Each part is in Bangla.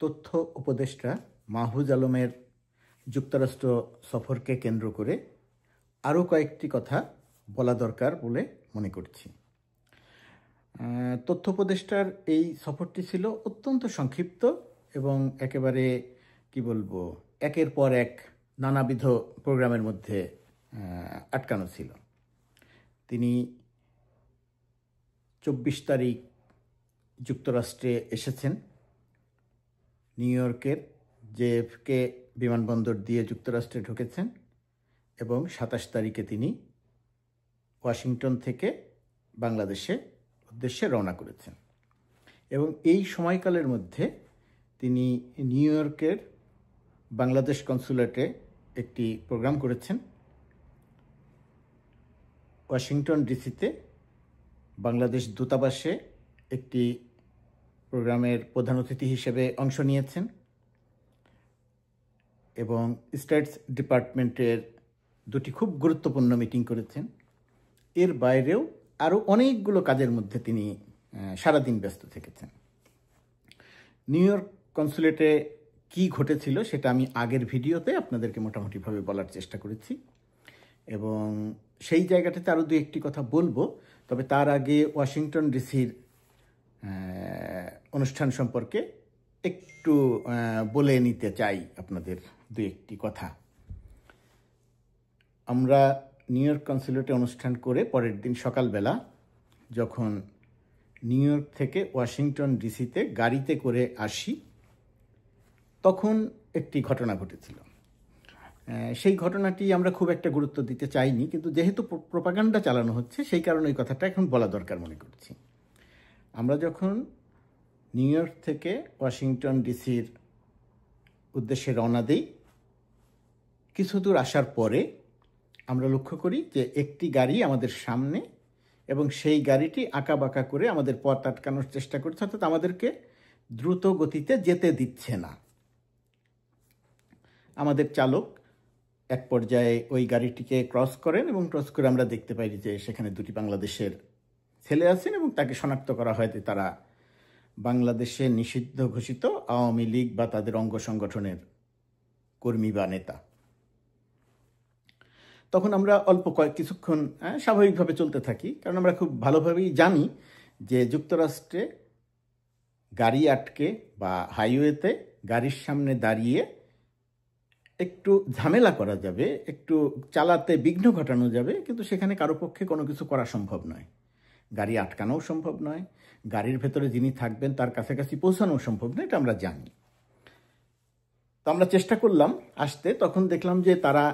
তথ্য উপদেষ্টা মাহফুজ আলমের যুক্তরাষ্ট্র সফরকে কেন্দ্র করে আরও কয়েকটি কথা বলা দরকার বলে মনে করছি। তথ্য উপদেষ্টার এই সফরটি ছিল অত্যন্ত সংক্ষিপ্ত এবং একেবারে একের পর এক নানাবিধ প্রোগ্রামের মধ্যে আটকানো ছিল। তিনি 24 তারিখ যুক্তরাষ্ট্রে এসেছেন, নিউ ইয়র্কের JFK বিমানবন্দর দিয়ে যুক্তরাষ্ট্রে ঢুকেছেন এবং 27 তারিখে তিনি ওয়াশিংটন থেকে বাংলাদেশের উদ্দেশ্যে রওনা করেছেন এবং এই সময়কালের মধ্যে তিনি নিউ ইয়র্কের বাংলাদেশ কনসুলেটে একটি প্রোগ্রাম করেছেন। ওয়াশিংটন ডিসিতে বাংলাদেশ দূতাবাসে একটি প্রোগ্রামের প্রধান অতিথি হিসেবে অংশ নিয়েছেন এবং স্টেটস ডিপার্টমেন্টের দুটি খুব গুরুত্বপূর্ণ মিটিং করেছেন। এর বাইরেও আরও অনেকগুলো কাজের মধ্যে তিনি সারাদিন ব্যস্ত থেকেছেন। নিউ ইয়র্ক কনসুলেটে কি ঘটেছিল সেটা আমি আগের ভিডিওতে আপনাদেরকে মোটামুটিভাবে বলার চেষ্টা করেছি এবং সেই জায়গাটাতে আরও দু একটি কথা বলবো। তবে তার আগে ওয়াশিংটন ডিসির অনুষ্ঠান সম্পর্কে একটু বলে নিতে চাই আপনাদের দু একটি কথা। আমরা নিউ ইয়র্ক কনসুলেটে অনুষ্ঠান করে পরের দিন সকালবেলা যখন নিউ ইয়র্ক থেকে ওয়াশিংটন ডিসিতে গাড়িতে করে আসি তখন একটি ঘটনা ঘটেছিল। সেই ঘটনাটি আমরা খুব একটা গুরুত্ব দিতে চাইনি, কিন্তু যেহেতু প্রোপাগান্ডা চালানো হচ্ছে সেই কারণে এই কথাটা এখন বলা দরকার মনে করছি। আমরা যখন নিউ ইয়র্ক থেকে ওয়াশিংটন ডিসির উদ্দেশ্যে রওনা দিই, কিছু দূর আসার পরে আমরা লক্ষ্য করি যে একটি গাড়ি আমাদের সামনে এবং সেই গাড়িটি আঁকাবাঁকা করে আমাদের পথ আটকানোর চেষ্টা করছে, অর্থাৎ আমাদেরকে দ্রুত গতিতে যেতে দিচ্ছে না। আমাদের চালক এক পর্যায়ে ওই গাড়িটিকে ক্রস করেন এবং ক্রস করে আমরা দেখতে পাই যে সেখানে দুটি বাংলাদেশের ছেলে আছেন এবং তাকে শনাক্ত করা হয় যে তারা বাংলাদেশে নিষিদ্ধ ঘোষিত আওয়ামী লীগ বা তাদের অঙ্গ সংগঠনের কর্মী বা নেতা। তখন আমরা অল্প কিছুক্ষণ স্বাভাবিকভাবে চলতে থাকি, কারণ আমরা খুব ভালোভাবেই জানি যে যুক্তরাষ্ট্রে গাড়ি আটকে বা হাইওয়েতে গাড়ির সামনে দাঁড়িয়ে একটু ঝামেলা করা যাবে, একটু চালাতে বিঘ্ন ঘটানো যাবে, কিন্তু সেখানে কারো পক্ষে কোনো কিছু করা সম্ভব নয়। গাড়ি আটকানোও সম্ভব নয়, গাড়ির ভেতরে যিনি থাকবেন তার কাছাকাছি পৌঁছানোও সম্ভব নয়, এটা আমরা জানি। তো আমরা চেষ্টা করলাম আসতে, তখন দেখলাম যে তারা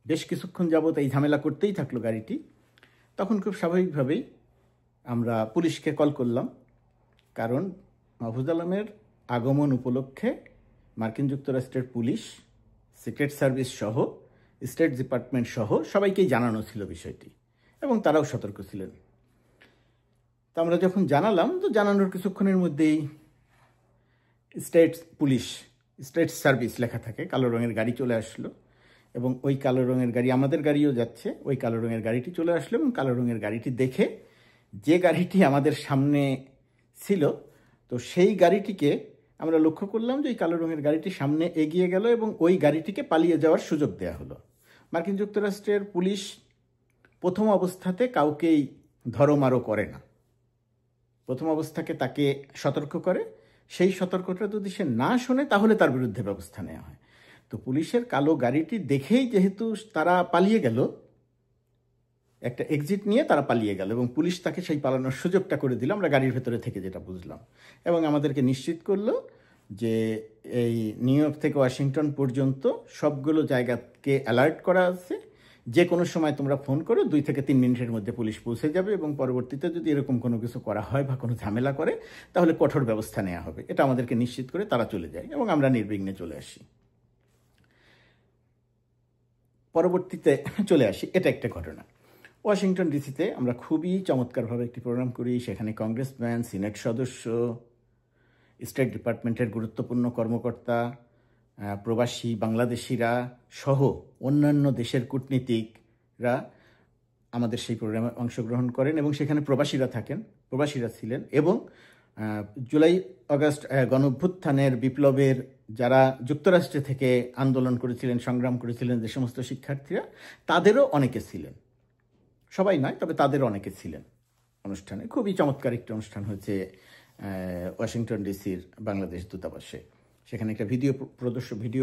বেশ কিছুক্ষণ যাবৎ এই ঝামেলা করতেই থাকলো গাড়িটি। তখন খুব স্বাভাবিকভাবেই আমরা পুলিশকে কল করলাম, কারণ মাহফুজ আলমের আগমন উপলক্ষে মার্কিন যুক্তরাষ্ট্রের পুলিশ, সিক্রেট সার্ভিস সহ, স্টেট ডিপার্টমেন্ট সহ সবাইকেই জানানো ছিল বিষয়টি এবং তারাও সতর্ক ছিলেন। তো আমরা যখন জানালাম, তো জানানোর কিছুক্ষণের মধ্যেই স্টেট সার্ভিস লেখা থাকে কালো রঙের গাড়ি চলে আসলো এবং ওই কালো রঙের গাড়ি, আমাদের গাড়িও যাচ্ছে, ওই কালো রঙের গাড়িটি চলে আসলো এবং কালো রঙের গাড়িটি দেখে যে গাড়িটি আমাদের সামনে ছিল, তো সেই গাড়িটিকে আমরা লক্ষ্য করলাম যে ওই কালো রঙের গাড়িটি সামনে এগিয়ে গেল এবং ওই গাড়িটিকে পালিয়ে যাওয়ার সুযোগ দেওয়া হলো। মার্কিন যুক্তরাষ্ট্রের পুলিশ প্রথম অবস্থাতে কাউকেই ধরমারো করে না, প্রথম অবস্থাকে তাকে সতর্ক করে, সেই সতর্কতা যদি সে না শোনে তাহলে তার বিরুদ্ধে ব্যবস্থা নেওয়া হয়। তো পুলিশের কালো গাড়িটি দেখেই যেহেতু তারা পালিয়ে গেল, একটা এক্সিট নিয়ে তারা পালিয়ে গেল এবং পুলিশ তাকে সেই পালানোর সুযোগটা করে দিল, আমরা গাড়ির ভেতরে থেকে যেটা বুঝলাম, এবং আমাদেরকে নিশ্চিত করলো যে এই নিউ ইয়র্ক থেকে ওয়াশিংটন পর্যন্ত সবগুলো জায়গাকে অ্যালার্ট করা আছে, যে কোনো সময় তোমরা ফোন করো, 2 থেকে 3 মিনিটের মধ্যে পুলিশ পৌঁছে যাবে এবং পরবর্তীতে যদি এরকম কোনো কিছু করা হয় বা কোনো ঝামেলা করে তাহলে কঠোর ব্যবস্থা নেওয়া হবে। এটা আমাদেরকে নিশ্চিত করে তারা চলে যায় এবং আমরা নির্বিঘ্নে চলে আসি। পরবর্তীতে চলে আসি, এটা একটা ঘটনা। ওয়াশিংটন ডিসিতে আমরা খুবই চমৎকারভাবে একটি প্রোগ্রাম করি, সেখানে কংগ্রেসম্যান, সিনেট সদস্য, স্টেট ডিপার্টমেন্টের গুরুত্বপূর্ণ কর্মকর্তা, প্রবাসী বাংলাদেশিরা সহ অন্যান্য দেশের কূটনীতিকরা আমাদের সেই প্রোগ্রামে অংশগ্রহণ করেন এবং সেখানে প্রবাসীরা ছিলেন এবং জুলাই অগাস্ট গণঅভ্যুত্থানের বিপ্লবের যারা যুক্তরাষ্ট্রে থেকে আন্দোলন করেছিলেন, সংগ্রাম করেছিলেন, যে সমস্ত শিক্ষার্থীরা, তাদেরও অনেকে ছিলেন, সবাই নয়, তবে তাদেরও অনেকে ছিলেন অনুষ্ঠানে। খুবই চমৎকার একটি অনুষ্ঠান হয়েছে ওয়াশিংটন ডিসির বাংলাদেশ দূতাবাসে। সেখানে একটা ভিডিও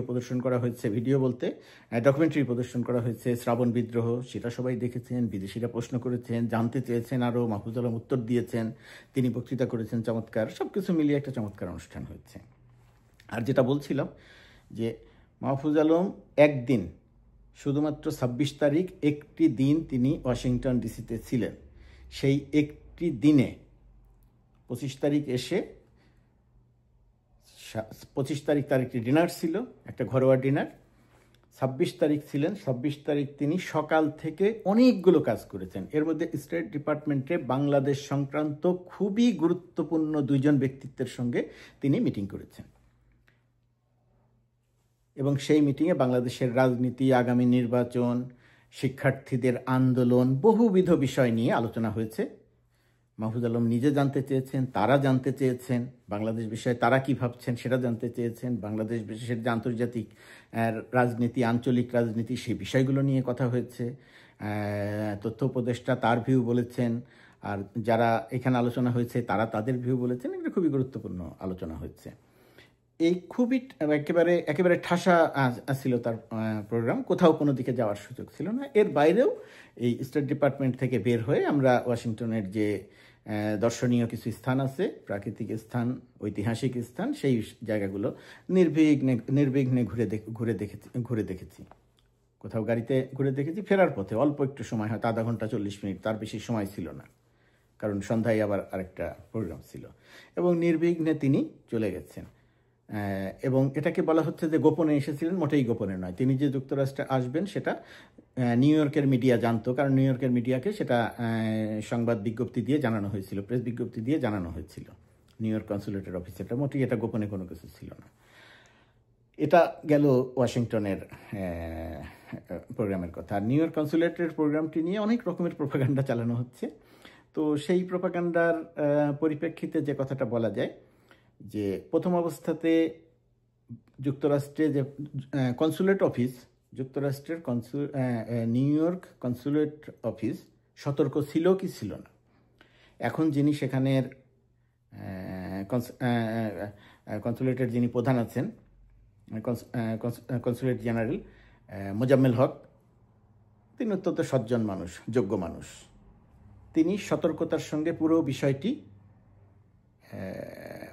প্রদর্শন করা হয়েছে, ভিডিও বলতে ডকুমেন্টারি প্রদর্শন করা হয়েছে, শ্রাবণ বিদ্রোহ, সেটা সবাই দেখেছেন। বিদেশিরা প্রশ্ন করেছেন, জানতে চেয়েছেন, আরও মাহফুজ আলম উত্তর দিয়েছেন, তিনি বক্তৃতা করেছেন, চমৎকার, সব কিছু মিলিয়ে একটা চমৎকার অনুষ্ঠান হয়েছে। আর যেটা বলছিলাম যে মাহফুজ আলম একদিন, শুধুমাত্র 26 তারিখ একটি দিন তিনি ওয়াশিংটন ডিসিতে ছিলেন। সেই একটি দিনে 25 তারিখ এসে 25 তারিখ তার একটি ডিনার ছিল, একটা ঘরোয়া ডিনার। 26 তারিখ ছিলেন, 26 তারিখ তিনি সকাল থেকে অনেকগুলো কাজ করেছেন। এর মধ্যে স্টেট ডিপার্টমেন্টে বাংলাদেশ সংক্রান্ত খুবই গুরুত্বপূর্ণ 2 জন ব্যক্তিত্বের সঙ্গে তিনি মিটিং করেছেন, এবং সেই মিটিংয়ে বাংলাদেশের রাজনীতি, আগামী নির্বাচন, শিক্ষার্থীদের আন্দোলন, বহুবিধ বিষয় নিয়ে আলোচনা হয়েছে। মাহফুজ আলম নিজে জানতে চেয়েছেন, তারা জানতে চেয়েছেন, বাংলাদেশ বিষয়ে তারা কি ভাবছেন সেটা জানতে চেয়েছেন, বাংলাদেশ বিশেষের যে আন্তর্জাতিক রাজনীতি, আঞ্চলিক রাজনীতি, সেই বিষয়গুলো নিয়ে কথা হয়েছে। তথ্য উপদেষ্টা তার ভিউ বলেছেন, আর যারা এখানে আলোচনা হয়েছে তারা তাদের ভিউ বলেছেন। এটা খুবই গুরুত্বপূর্ণ আলোচনা হয়েছে। এই খুবই একেবারে ঠাসা ছিল তার প্রোগ্রাম, কোথাও কোনো দিকে যাওয়ার সুযোগ ছিল না। এর বাইরেও এই স্টেট ডিপার্টমেন্ট থেকে বের হয়ে আমরা ওয়াশিংটনের যে দর্শনীয় কিছু স্থান আছে, প্রাকৃতিক স্থান, ঐতিহাসিক স্থান, সেই জায়গাগুলো নির্বিঘ্নে ঘুরে দেখেছি। কোথাও গাড়িতে ঘুরে দেখেছি, ফেরার পথে অল্প একটু সময়, হয়তো আধা ঘন্টা 40 মিনিট, তার বেশি সময় ছিল না, কারণ সন্ধ্যায় আবার আরেকটা প্রোগ্রাম ছিল, এবং নির্বিঘ্নে তিনি চলে গেছেন। এবং এটাকে বলা হচ্ছে যে গোপনে এসেছিলেন, মোটেই গোপনে নয়। তিনি যে যুক্তরাষ্ট্রে আসবেন সেটা নিউ ইয়র্কের মিডিয়া জানতো, কারণ নিউ ইয়র্কের মিডিয়াকে সেটা সংবাদ বিজ্ঞপ্তি দিয়ে জানানো হয়েছিল, প্রেস বিজ্ঞপ্তি দিয়ে জানানো হয়েছিল নিউ ইয়র্ক কনসুলেটের অফিসে। এটা মোটেই এটা গোপনে কোনো কিছু ছিল না। এটা গেল ওয়াশিংটনের প্রোগ্রামের কথা। আর নিউ ইয়র্ক কনসুলেটের প্রোগ্রামটি নিয়ে অনেক রকমের প্রোপাগান্ডা চালানো হচ্ছে। তো সেই প্রোপাগান্ডার পরিপ্রেক্ষিতে যে কথাটা বলা যায় যে প্রথম অবস্থাতে যুক্তরাষ্ট্রে যে কনসুলেট অফিস, যুক্তরাষ্ট্রের নিউ ইয়র্ক কনসুলেট অফিস সতর্ক ছিল কি ছিল না। এখন যিনি সেখানের কনসুলেটের যিনি প্রধান আছেন, কনসুলেট জেনারেল মোজাম্মেল হক, তিনি অত্যন্ত সজ্জন মানুষ, যোগ্য মানুষ। তিনি সতর্কতার সঙ্গে পুরো বিষয়টি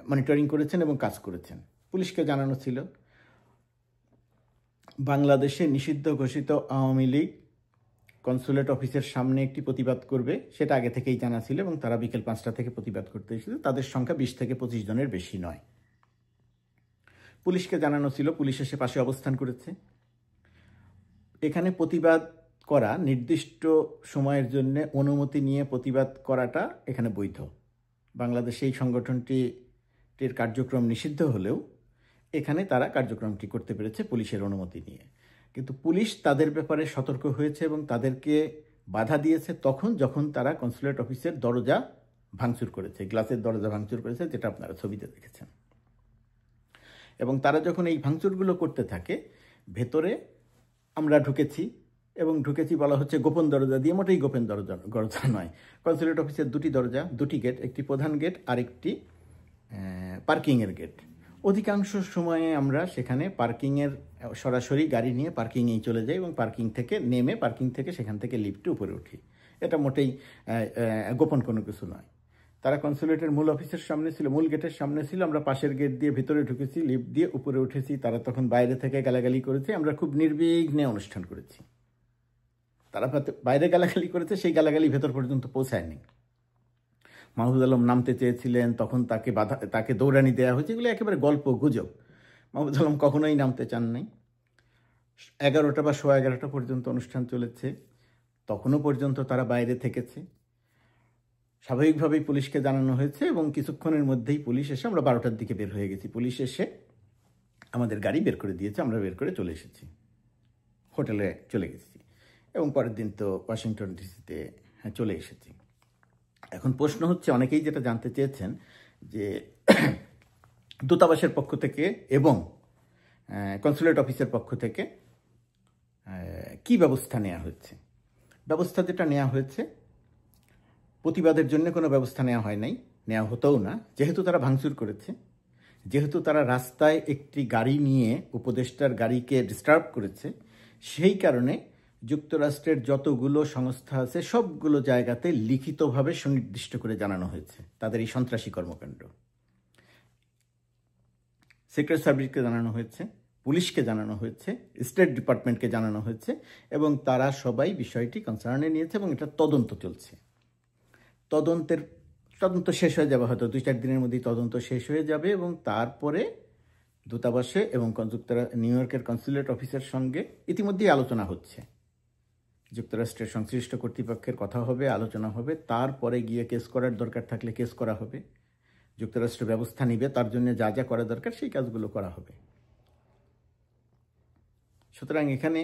মনিটরিং করেছেন এবং কাজ করেছেন। পুলিশকে জানানো ছিল বাংলাদেশে নিষিদ্ধ ঘোষিত আওয়ামী লীগ কনসুলেট অফিসের সামনে একটি প্রতিবাদ করবে, সেটা আগে থেকেই জানা ছিল, এবং তারা বিকেল 5টা থেকে প্রতিবাদ করতে এসেছিল। তাদের সংখ্যা 20 থেকে 25 জনের বেশি নয়। পুলিশকে জানানো ছিল, পুলিশ এসে পাশে অবস্থান করেছে। এখানে প্রতিবাদ করা, নির্দিষ্ট সময়ের জন্য অনুমতি নিয়ে প্রতিবাদ করাটা এখানে বৈধ। বাংলাদেশে এই সংগঠনটির কার্যক্রম নিষিদ্ধ হলেও এখানে তারা কার্যক্রমটি করতে পেরেছে পুলিশের অনুমতি নিয়ে। কিন্তু পুলিশ তাদের ব্যাপারে সতর্ক হয়েছে এবং তাদেরকে বাধা দিয়েছে যখন তারা কনসুলেট অফিসের দরজা ভাঙচুর করেছে, গ্লাসের দরজা ভাঙচুর করেছে, যেটা আপনারা ছবিতে দেখেছেন। এবং তারা যখন এই ভাঙচুরগুলো করতে থাকে, ভেতরে আমরা ঢুকেছি, এবং ঢুকেছি বলা হচ্ছে গোপন দরজা দিয়ে, মোটেই গোপন দরজা নয়। কনসুলেট অফিসের 2টি দরজা, 2টি গেট, একটি প্রধান গেট আর একটি পার্কিংয়ের গেট। অধিকাংশ সময়ে আমরা সেখানে পার্কিংয়ের সরাসরি গাড়ি নিয়ে পার্কিংয়েই চলে যাই, এবং পার্কিং থেকে নেমে, পার্কিং থেকে সেখান থেকে লিফটে উপরে উঠি। এটা মোটেই গোপন কোনো কিছু নয়। তারা কনসুলেটের মূল অফিসের সামনে ছিল, মূল গেটের সামনে ছিল। আমরা পাশের গেট দিয়ে ভিতরে ঢুকেছি, লিফট দিয়ে উপরে উঠেছি। তারা তখন বাইরে থেকে গালাগালি করেছে, আমরা খুব নির্বিঘ্নে অনুষ্ঠান করেছি। তারা বাইরে গালাগালি করেছে, সেই গালাগালি ভেতর পর্যন্ত পৌঁছায়নি। মাহফুজ আলম নামতে চেয়েছিলেন, তখন তাকে দৌড়ানি দেওয়া হয়েছে। এগুলো একেবারে গল্প গুজব। মাহফুজ আলম কখনোই নামতে চান নাই। 11টা বা 11:15 পর্যন্ত অনুষ্ঠান চলেছে, তখনও পর্যন্ত তারা বাইরে থেকেছে। স্বাভাবিকভাবেই পুলিশকে জানানো হয়েছে, এবং কিছুক্ষণের মধ্যেই পুলিশ এসে, আমরা 12টার দিকে বের হয়ে গেছি, পুলিশ এসে আমাদের গাড়ি বের করে দিয়েছে। আমরা বের করে চলে এসেছি, হোটেলে চলে গেছি, এবং পরের দিন তো ওয়াশিংটন ডিসিতে চলে এসেছি। এখন প্রশ্ন হচ্ছে, অনেকেই যেটা জানতে চেয়েছেন যে দূতাবাসের পক্ষ থেকে এবং কনসুলেট অফিসের পক্ষ থেকে কি ব্যবস্থা নেওয়া হচ্ছে। ব্যবস্থা যেটা নেওয়া হয়েছে, প্রতিবাদের জন্য কোনো ব্যবস্থা নেওয়া হয় নাই, নেওয়া হতেও না, যেহেতু তারা ভাঙচুর করেছে, যেহেতু তারা রাস্তায় একটি গাড়ি নিয়ে উপদেষ্টার গাড়িকে ডিস্টার্ব করেছে, সেই কারণে যুক্তরাষ্ট্রের যতগুলো সংস্থা আছে সবগুলো জায়গাতে লিখিতভাবে সুনির্দিষ্ট করে জানানো হয়েছে তাদের এই সন্ত্রাসী কর্মকাণ্ড। সিক্রেট সার্ভিসকে জানানো হয়েছে, পুলিশকে জানানো হয়েছে, স্টেট ডিপার্টমেন্টকে জানানো হয়েছে, এবং তারা সবাই বিষয়টি কনসার্নে নিয়েছে এবং এটা তদন্ত চলছে। তদন্ত শেষ হয়ে যাবে, হয়তো 2-4 দিনের মধ্যেই তদন্ত শেষ হয়ে যাবে, এবং তারপরে দূতাবাসে এবং নিউ ইয়র্কের কনসুলেট অফিসের সঙ্গে ইতিমধ্যেই আলোচনা হচ্ছে। যুক্তরাষ্ট্রের সংশ্লিষ্ট কর্তৃপক্ষের কথা হবে, আলোচনা হবে, তারপরে গিয়ে কেস করার দরকার থাকলে কেস করা হবে। যুক্তরাষ্ট্র ব্যবস্থা নিবে, তার জন্য যা যা করা দরকার সেই কাজগুলো করা হবে। সুতরাং এখানে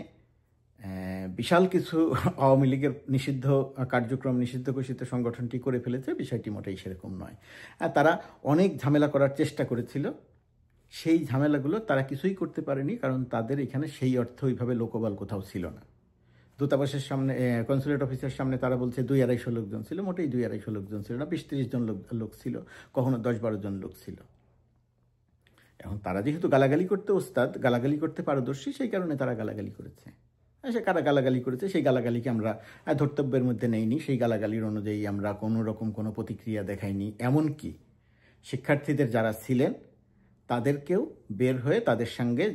বিশাল কিছু আওয়ামী লীগের নিষিদ্ধ কার্যক্রম, নিষিদ্ধ ঘোষিত সংগঠনটি করে ফেলেছে, বিষয়টি মোটেই সেরকম নয়। তারা অনেক ঝামেলা করার চেষ্টা করেছিল, সেই ঝামেলাগুলো তারা কিছুই করতে পারেনি, কারণ তাদের এখানে সেই অর্থ ওইভাবে লোকবল কোথাও ছিল না। দূতাবাসের সামনে, কনসুলেট অফিসের সামনে তারা বলছে 200-250 লোকজন ছিল, মোটেই 200-250 লোকজন ছিল না, 20-30 জন লোক ছিল, কখনো 10-12 জন লোক ছিল। এখন তারা যেহেতু গালাগালি করতে ওস্তাদ, গালাগালি করতে পারদর্শী, সেই কারণে তারা গালাগালি করেছে। সে কারা গালাগালি করেছে সেই গালাগালিকে আমরা ধর্তব্যের মধ্যে নেইনি, সেই গালাগালির অনুযায়ী আমরা কোনো রকম কোনো প্রতিক্রিয়া দেখাইনি। এমনকি শিক্ষার্থীদের যারা ছিলেন তাদেরকেও বের হয়ে তাদের সঙ্গে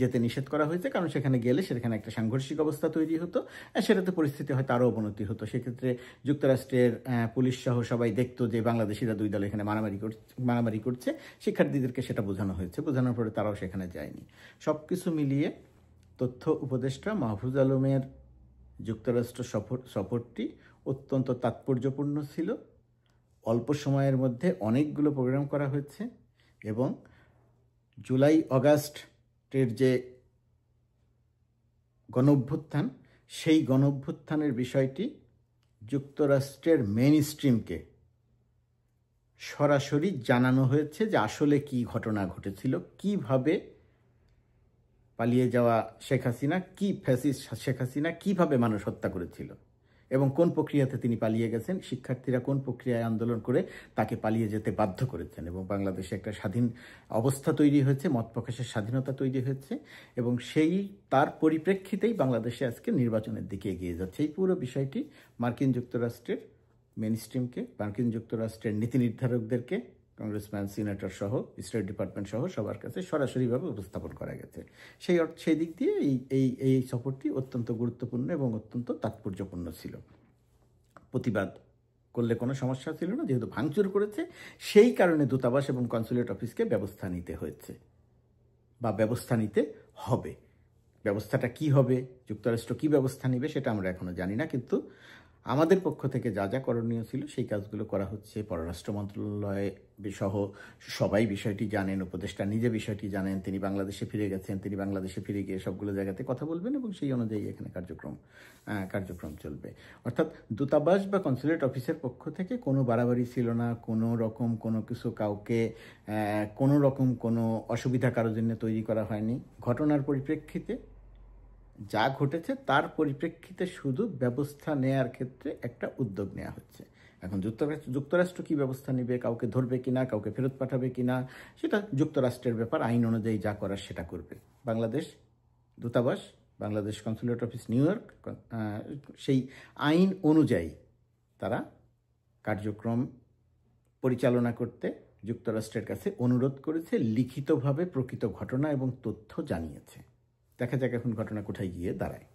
যেতে নিষেধ করা হয়েছে, কারণ সেখানে গেলে সেখানে একটা সাংঘর্ষিক অবস্থা তৈরি হতো, সেটাতে পরিস্থিতি হয়তো আরও অবনতি হতো। সেক্ষেত্রে যুক্তরাষ্ট্রের পুলিশ সহ সবাই দেখতো যে বাংলাদেশিরা 2 দল এখানে মারামারি করছে, শিক্ষার্থীদেরকে সেটা বোঝানো হয়েছে, বোঝানোর পরে তারাও সেখানে যায়নি। সব কিছু মিলিয়ে তথ্য উপদেষ্টা মাহফুজ আলমের যুক্তরাষ্ট্র সফরটি অত্যন্ত তাৎপর্যপূর্ণ ছিল। অল্প সময়ের মধ্যে অনেকগুলো প্রোগ্রাম করা হয়েছে, এবং জুলাই অগাস্টের যে গণঅভ্যুত্থান, সেই গণঅভ্যুত্থানের বিষয়টি যুক্তরাষ্ট্রের মেইন স্ট্রিমকে সরাসরি জানানো হয়েছে যে আসলে কি ঘটনা ঘটেছিল, কিভাবে পালিয়ে যাওয়া শেখ হাসিনা, কি ফ্যাসিস্ট শেখ হাসিনা কিভাবে মানুষ হত্যা করেছিল এবং কোন প্রক্রিয়াতে তিনি পালিয়ে গেছেন, শিক্ষার্থীরা কোন প্রক্রিয়ায় আন্দোলন করে তাকে পালিয়ে যেতে বাধ্য করেছেন, এবং বাংলাদেশে একটা স্বাধীন অবস্থা তৈরি হয়েছে, মত প্রকাশের স্বাধীনতা তৈরি হয়েছে, এবং তার পরিপ্রেক্ষিতেই বাংলাদেশে আজকে নির্বাচনের দিকে এগিয়ে যাচ্ছে। এই পুরো বিষয়টি মার্কিন যুক্তরাষ্ট্রের মেইন স্ট্রিমকে, মার্কিন যুক্তরাষ্ট্রের নীতি নির্ধারকদেরকে, কংগ্রেসম্যান, সিনেটর সহ, স্টেট ডিপার্টমেন্ট সহ সবার কাছে সরাসরিভাবে উপস্থাপন করা গেছে। সেই দিক দিয়ে এই সফরটি অত্যন্ত গুরুত্বপূর্ণ এবং অত্যন্ত তাৎপর্যপূর্ণ ছিল। প্রতিবাদ করলে কোনো সমস্যা ছিল না, যেহেতু ভাঙচুর করেছে সেই কারণে দূতাবাস এবং কনসুলেট অফিসকে ব্যবস্থা নিতে হয়েছে বা ব্যবস্থা নিতে হবে। ব্যবস্থাটা কি হবে, যুক্তরাষ্ট্র কি ব্যবস্থা নেবে সেটা আমরা এখনো জানি না, কিন্তু আমাদের পক্ষ থেকে যা যা করণীয় ছিল সেই কাজগুলো করা হচ্ছে। পররাষ্ট্র মন্ত্রণালয় সহ সবাই বিষয়টি জানেন, উপদেষ্টা নিজে বিষয়টি জানেন, তিনি বাংলাদেশে ফিরে গেছেন, তিনি বাংলাদেশে ফিরে গিয়ে সবগুলো জায়গাতে কথা বলবেন এবং সেই অনুযায়ী এখানে কার্যক্রম চলবে। অর্থাৎ দূতাবাস বা কনসুলেট অফিসের পক্ষ থেকে কোনো বাড়াবাড়ি ছিল না, কোনো রকম কোনো কিছু কাউকে কোনো রকম কোনো অসুবিধা কারোর জন্য তৈরি করা হয়নি। ঘটনার পরিপ্রেক্ষিতে যা ঘটেছে তার পরিপ্রেক্ষিতে শুধু ব্যবস্থা নেয়ার ক্ষেত্রে একটা উদ্যোগ নেওয়া হচ্ছে। এখন যুক্তরাষ্ট্র কি ব্যবস্থা নেবে, কাউকে ধরবে কিনা, কাউকে ফেরত পাঠাবে কিনা, সেটা যুক্তরাষ্ট্রের ব্যাপার, আইন অনুযায়ী যা করার সেটা করবে। বাংলাদেশ দূতাবাস, Bangladesh consulate office new York, সেই আইন অনুযায়ী তারা কার্যক্রম পরিচালনা করতে যুক্তরাষ্ট্রের কাছে অনুরোধ করেছে, লিখিতভাবে প্রকৃত ঘটনা এবং তথ্য জানিয়েছে। দেখা যাক এখন ঘটনা কোথায় গিয়ে দাঁড়ায়।